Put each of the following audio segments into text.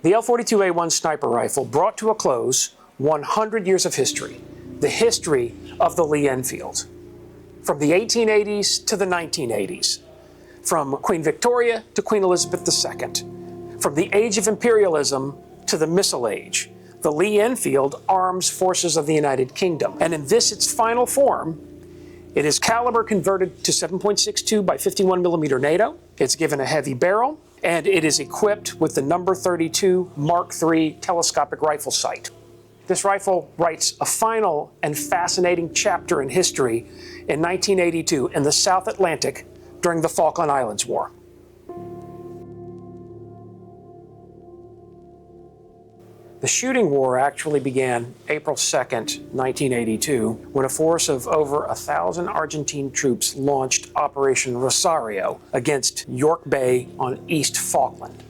The L42A1 sniper rifle brought to a close 100 years of history, the history of the Lee-Enfield. From the 1880s to the 1980s, from Queen Victoria to Queen Elizabeth II, from the age of imperialism to the missile age, the Lee-Enfield arms forces of the United Kingdom. And in this, its final form, it is caliber converted to 7.62 by 51 millimeter NATO. It's given a heavy barrel, and it is equipped with the No. 32 Mark III telescopic rifle sight. This rifle writes a final and fascinating chapter in history in 1982 in the South Atlantic during the Falklands War. The shooting war actually began April 2nd, 1982, when a force of over 1,000 Argentine troops launched Operation Rosario against York Bay on East Falkland.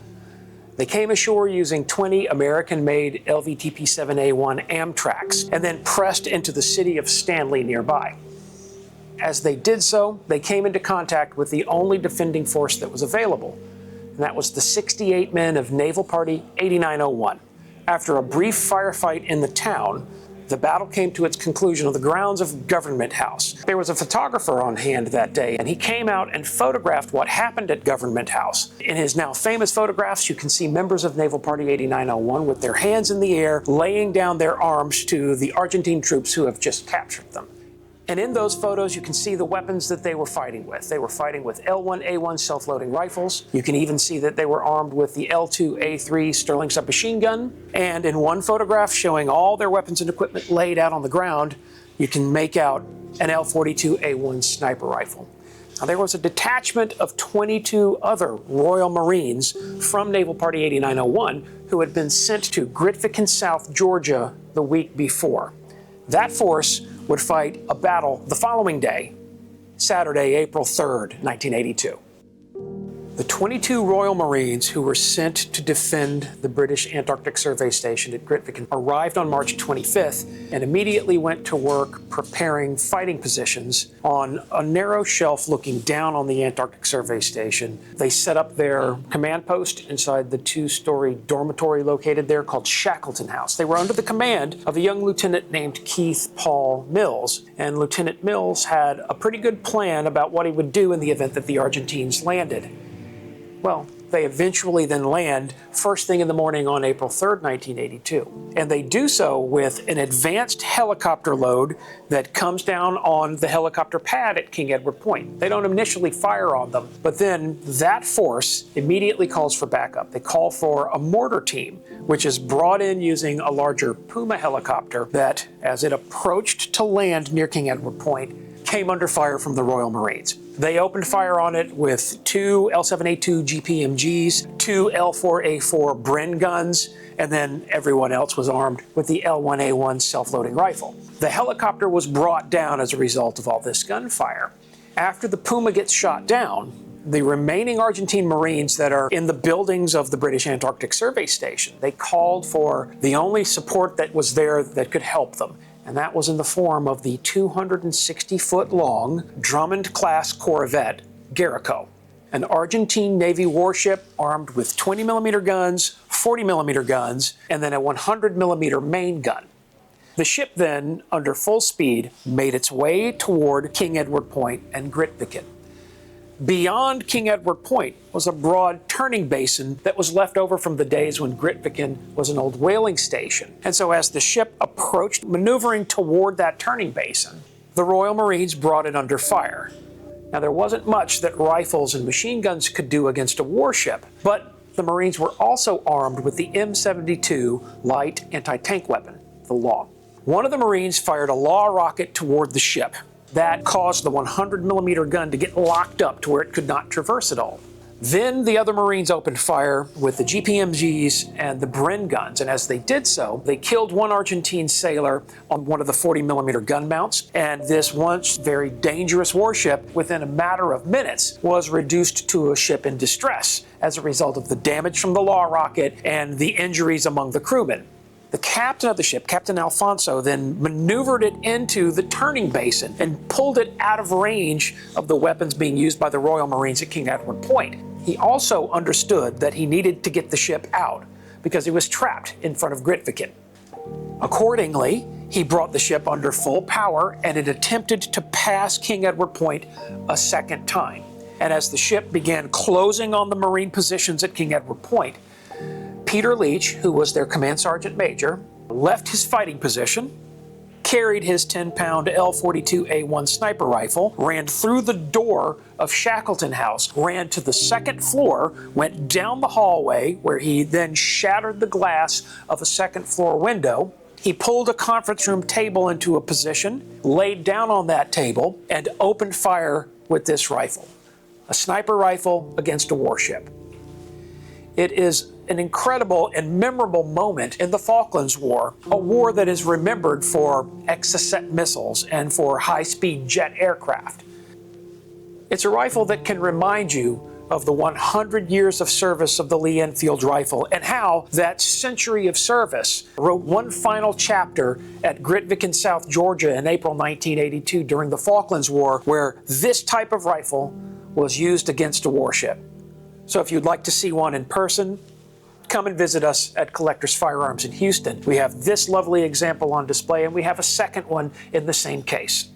They came ashore using 20 American-made LVTP-7A1 Amtracs and then pressed into the city of Stanley nearby. As they did so, they came into contact with the only defending force that was available, and that was the 68 men of Naval Party 8901. After a brief firefight in the town, the battle came to its conclusion on the grounds of Government House. There was a photographer on hand that day, and he came out and photographed what happened at Government House. In his now famous photographs, you can see members of Naval Party 8901 with their hands in the air, laying down their arms to the Argentine troops who have just captured them. And in those photos, you can see the weapons that they were fighting with. They were fighting with L1A1 self-loading rifles. You can even see that they were armed with the L2A3 Sterling submachine gun. And in one photograph showing all their weapons and equipment laid out on the ground, you can make out an L42A1 sniper rifle. Now, there was a detachment of 22 other Royal Marines from Naval Party 8901 who had been sent to Grytviken, South Georgia the week before. That force would fight a battle the following day, Saturday, April 3rd, 1982. The 22 Royal Marines who were sent to defend the British Antarctic Survey Station at Grytviken arrived on March 25th and immediately went to work preparing fighting positions on a narrow shelf looking down on the Antarctic Survey Station. They set up their command post inside the two-story dormitory located there called Shackleton House. They were under the command of a young lieutenant named Keith Paul Mills, and Lieutenant Mills had a pretty good plan about what he would do in the event that the Argentines landed. Well, they eventually then land first thing in the morning on April 3rd, 1982. And they do so with an advanced helicopter load that comes down on the helicopter pad at King Edward Point. They don't initially fire on them, but then that force immediately calls for backup. They call for a mortar team, which is brought in using a larger Puma helicopter that, as it approached to land near King Edward Point, came under fire from the Royal Marines. They opened fire on it with 2 L7A2 GPMGs, 2 L4A4 Bren guns, and then everyone else was armed with the L1A1 self-loading rifle. The helicopter was brought down as a result of all this gunfire. After the Puma gets shot down, the remaining Argentine Marines that are in the buildings of the British Antarctic Survey Station, they called for the only support that was there that could help them. And that was in the form of the 260-foot-long Drummond-class corvette, Grytviken, an Argentine Navy warship armed with 20mm guns, 40mm guns, and then a 100mm main gun. The ship then, under full speed, made its way toward King Edward Point and Grytviken. Beyond King Edward Point was a broad turning basin that was left over from the days when Grytviken was an old whaling station. And so as the ship approached, maneuvering toward that turning basin, the Royal Marines brought it under fire. Now, there wasn't much that rifles and machine guns could do against a warship, but the Marines were also armed with the M72 light anti-tank weapon, the Law. One of the Marines fired a Law rocket toward the ship. That caused the 100mm gun to get locked up to where it could not traverse at all. Then the other Marines opened fire with the GPMGs and the Bren guns, and as they did so, they killed one Argentine sailor on one of the 40mm gun mounts, and this once very dangerous warship, within a matter of minutes, was reduced to a ship in distress as a result of the damage from the Law rocket and the injuries among the crewmen. The captain of the ship, Captain Alfonso, then maneuvered it into the turning basin and pulled it out of range of the weapons being used by the Royal Marines at King Edward Point. He also understood that he needed to get the ship out, because he was trapped in front of Grytviken. Accordingly, he brought the ship under full power and it attempted to pass King Edward Point a second time. And as the ship began closing on the Marine positions at King Edward Point, Peter Leach, who was their command sergeant major, left his fighting position, carried his 10-pound L42A1 sniper rifle, ran through the door of Shackleton House, ran to the second floor, went down the hallway where he then shattered the glass of a second floor window. He pulled a conference room table into a position, laid down on that table, and opened fire with this rifle. A sniper rifle against a warship. It is an incredible and memorable moment in the Falklands War, a war that is remembered for Exocet missiles and for high-speed jet aircraft. It's a rifle that can remind you of the 100 years of service of the Lee-Enfield rifle and how that century of service wrote one final chapter at Grytviken, South Georgia in April 1982 during the Falklands War, where this type of rifle was used against a warship. So if you'd like to see one in person, come and visit us at Collector's Firearms in Houston. We have this lovely example on display, and we have a second one in the same case.